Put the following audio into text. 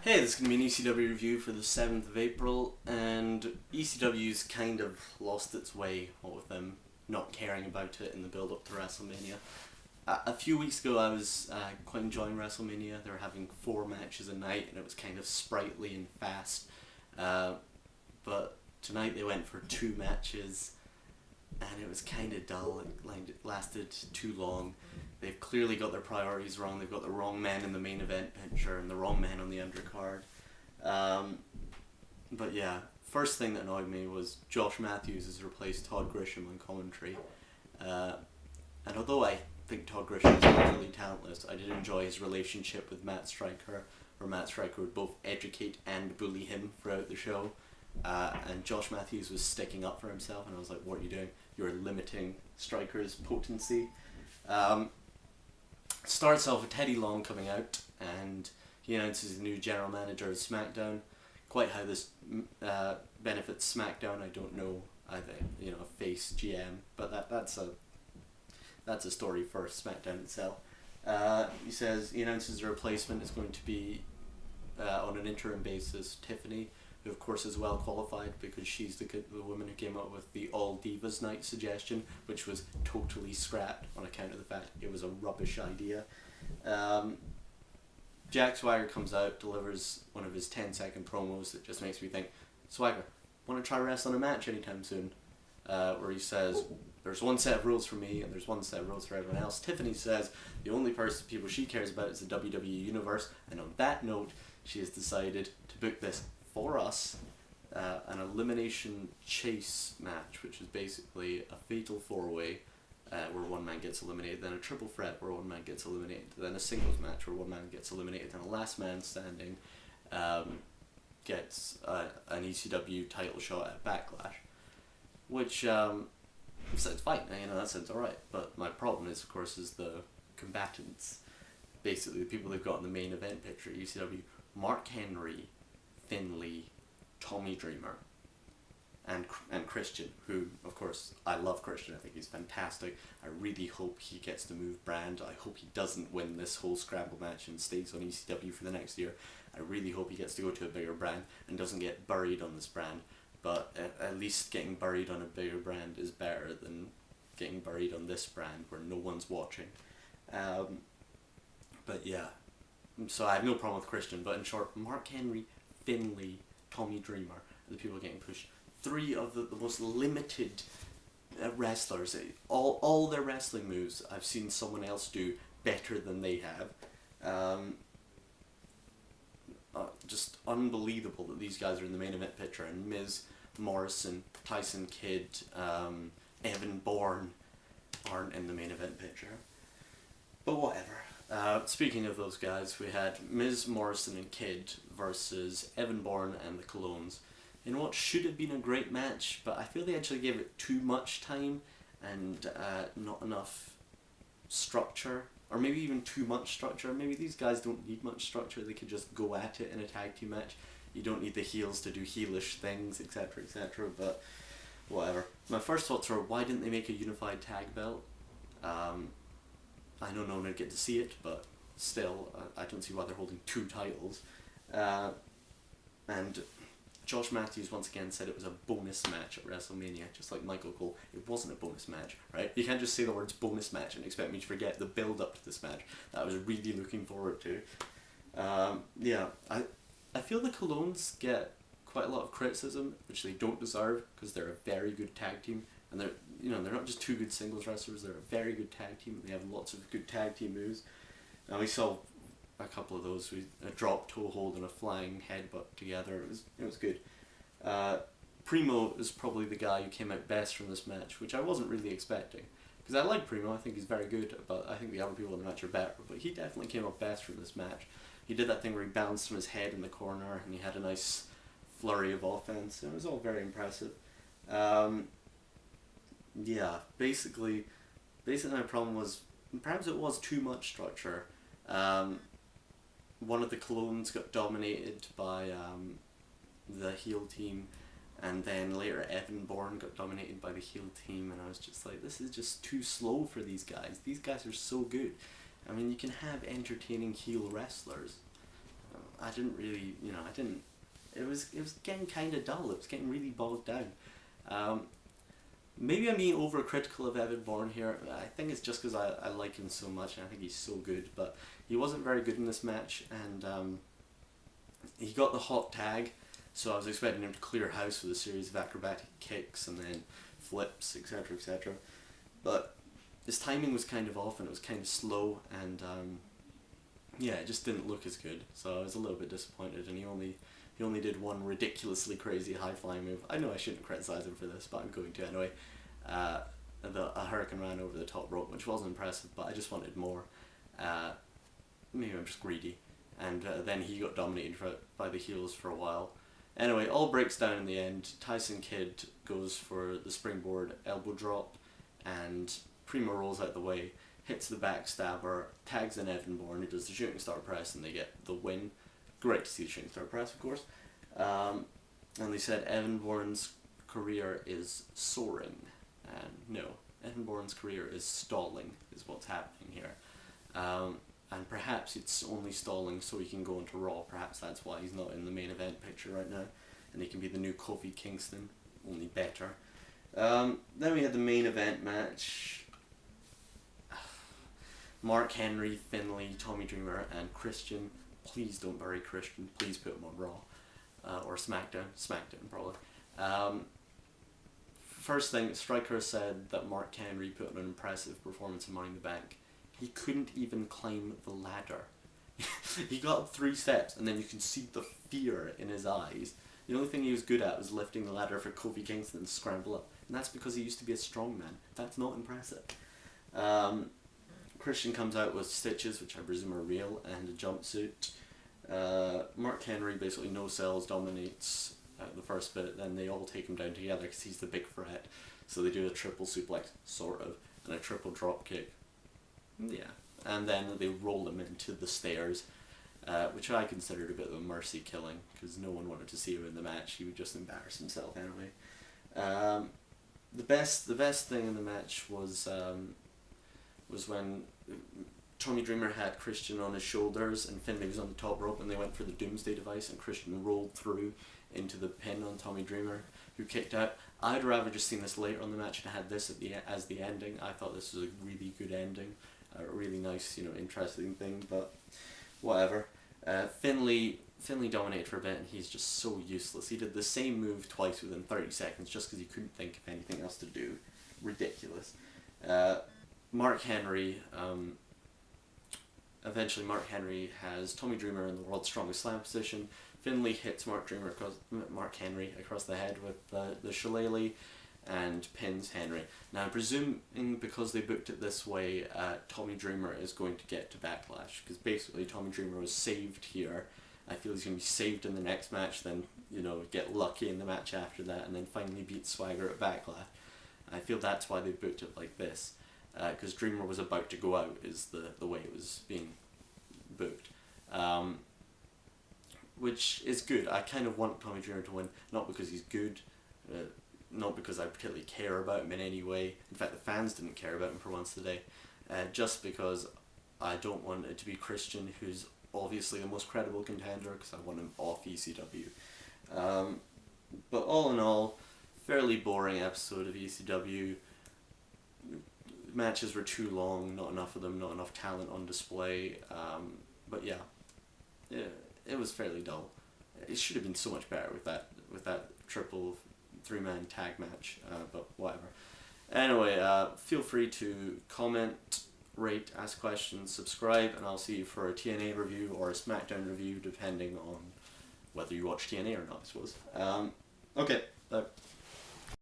Hey, this is going to be an ECW review for the 7th of April, and ECW's kind of lost its way, what with them not caring about it in the build-up to WrestleMania. A few weeks ago I was quite enjoying WrestleMania. They were having 4 matches a night, and it was kind of sprightly and fast. But tonight they went for 2 matches, and it was kind of dull. It lasted too long. They've clearly got their priorities wrong. They've got the wrong men in the main event picture and the wrong men on the undercard. But yeah, first thing that annoyed me was Josh Matthews has replaced Todd Grisham on commentary. And although I think Todd Grisham is utterly talentless, I did enjoy his relationship with Matt Striker, where Matt Striker would both educate and bully him throughout the show. And Josh Matthews was sticking up for himself, and I was like, what are you doing? You're limiting Striker's potency. Starts off with Teddy Long coming out, and he announces the new general manager of SmackDown. Quite how this benefits SmackDown, I don't know. I think a face GM, but that's a story for SmackDown itself. He announces the replacement is going to be on an interim basis Tiffany, who of course is well qualified because she's the woman who came up with the All Divas Night suggestion, which was totally scrapped on account of the fact it was a rubbish idea. Jack Swagger comes out, delivers one of his 10-second promos that just makes me think, Swagger, want to try wrestling a match anytime soon? Where he says, there's one set of rules for me and there's one set of rules for everyone else. Tiffany says the only people she cares about is the WWE Universe, and on that note, she has decided to book this for us, an elimination chase match, which is basically a fatal 4-way where one man gets eliminated, then a triple threat where one man gets eliminated, then a singles match where one man gets eliminated, and a last man standing gets an ECW title shot at Backlash, which sounds fine, that sounds alright, but my problem is, of course, is the combatants, basically the people they've got in the main event picture at ECW. Mark Henry, Finlay, Tommy Dreamer, and Christian, who, of course, I love Christian. I think he's fantastic. I really hope he gets to move brand. I hope he doesn't win this whole scramble match and stays on ECW for the next year. I really hope he gets to go to a bigger brand and doesn't get buried on this brand. But at least getting buried on a bigger brand is better than getting buried on this brand where no one's watching. But yeah, so I have no problem with Christian, but in short, Mark Henry, Finlay, Tommy Dreamer are the people getting pushed. 3 of the most limited wrestlers. All their wrestling moves I've seen someone else do better than they have. Just unbelievable that these guys are in the main event picture, and Miz, Morrison, Tyson Kidd, Evan Bourne aren't in the main event picture. But whatever. Speaking of those guys, we had Miz, Morrison and Kidd versus Evan Bourne and the Colones in what should have been a great match, but I feel they actually gave it too much time and not enough structure, or maybe even too much structure. Maybe these guys don't need much structure, they could just go at it in a tag team match. You don't need the heels to do heelish things, etc, etc, but whatever. My first thoughts were, why didn't they make a unified tag belt? I know no one would get to see it, but still, I don't see why they're holding 2 titles. And Josh Matthews once again said it was a bonus match at WrestleMania, just like Michael Cole. It wasn't a bonus match, right? You can't just say the words bonus match and expect me to forget the build-up to this match that I was really looking forward to. Yeah, I feel the Colones get quite a lot of criticism, which they don't deserve, because they're a very good tag team. And they're not just 2 good singles wrestlers, they're a very good tag team. They have lots of good tag team moves. And we saw a couple of those, a drop toe hold and a flying headbutt together. It was good. Primo is probably the guy who came out best from this match, which I wasn't really expecting. Because I like Primo, I think he's very good, but I think the other people in the match are better. But he definitely came out best from this match. He did that thing where he bounced from his head in the corner, and he had a nice flurry of offense. It was all very impressive. Yeah, basically my problem was, perhaps it was too much structure. One of the Colones got dominated by the heel team, and then later Evan Bourne got dominated by the heel team, and I was just like, this is just too slow for these guys. These guys are so good. I mean, you can have entertaining heel wrestlers. I didn't really, I didn't. It was getting kind of dull. It was getting really bogged down. Maybe I'm being overcritical of Evan Bourne here. I think it's just because I like him so much and I think he's so good. But he wasn't very good in this match, and he got the hot tag, so I was expecting him to clear house with a series of acrobatic kicks and then flips, etc., etc. But his timing was kind of off and it was kind of slow, and yeah, it just didn't look as good. So I was a little bit disappointed, and he only did one ridiculously crazy high flying move. I know I shouldn't criticize him for this, but I'm going to anyway. A Hurricane Ran over the top rope, which wasn't impressive, but I just wanted more. Maybe I'm just greedy. And then he got dominated by the heels for a while. Anyway, all breaks down in the end. Tyson Kidd goes for the springboard elbow drop, and Primo rolls out the way, hits the backstabber, tags in Evan Bourne, who does the shooting star press, and they get the win. Great to see the shooting star press, of course. And they said Evan Bourne's career is soaring. No, Evan Bourne's career is stalling, is what's happening here. And perhaps it's only stalling so he can go into Raw. Perhaps that's why he's not in the main event picture right now. And he can be the new Kofi Kingston, only better. Then we had the main event match. Mark Henry, Finlay, Tommy Dreamer, and Christian. Please don't bury Christian. Please put him on Raw. Or SmackDown. SmackDown, probably. First thing, Stryker said that Mark Henry put on an impressive performance in Money in the Bank. He couldn't even climb the ladder. He got up 3 steps, and then you can see the fear in his eyes. The only thing he was good at was lifting the ladder for Kofi Kingston and scramble up. And that's because he used to be a strongman. That's not impressive. Christian comes out with stitches, which I presume are real, and a jumpsuit. Mark Henry basically no-sells, dominates the first bit, then they all take him down together because he's the big threat. So they do a triple suplex, sort of, and a triple drop kick. Yeah. And then they roll him into the stairs, which I considered a bit of a mercy killing, because no one wanted to see him in the match. He would just embarrass himself anyway. The best thing in the match was when Tommy Dreamer had Christian on his shoulders and Finlay was on the top rope, and they went for the Doomsday device, and Christian rolled through into the pin on Tommy Dreamer, who kicked out. I'd rather just seen this later on the match and had this as the ending. I thought this was a really good ending, a really nice, interesting thing, but whatever. Finlay dominated for a bit, and he's just so useless. He did the same move twice within 30 seconds just because he couldn't think of anything else to do. Ridiculous. Mark Henry, eventually Mark Henry has Tommy Dreamer in the world's strongest slam position. Finlay hits Mark Henry across the head with the shillelagh and pins Henry. Now, I'm presuming because they booked it this way, Tommy Dreamer is going to get to Backlash, because basically Tommy Dreamer was saved here. I feel he's going to be saved in the next match, then, get lucky in the match after that, and then finally beat Swagger at Backlash. I feel that's why they booked it like this, because Dreamer was about to go out, is the way it was being booked. Which is good. I kind of want Tommy Dreamer to win, not because he's good, not because I particularly care about him in any way. In fact, the fans didn't care about him for once today. Just because I don't want it to be Christian, who's obviously the most credible contender, because I want him off ECW. But all in all, fairly boring episode of ECW. Matches were too long, not enough of them, not enough talent on display. But yeah, it was fairly dull. It should have been so much better with that triple 3-man tag match, but whatever. Anyway, feel free to comment, rate, ask questions, subscribe, and I'll see you for a TNA review or a SmackDown review, depending on whether you watch TNA or not, I suppose. Okay, bye.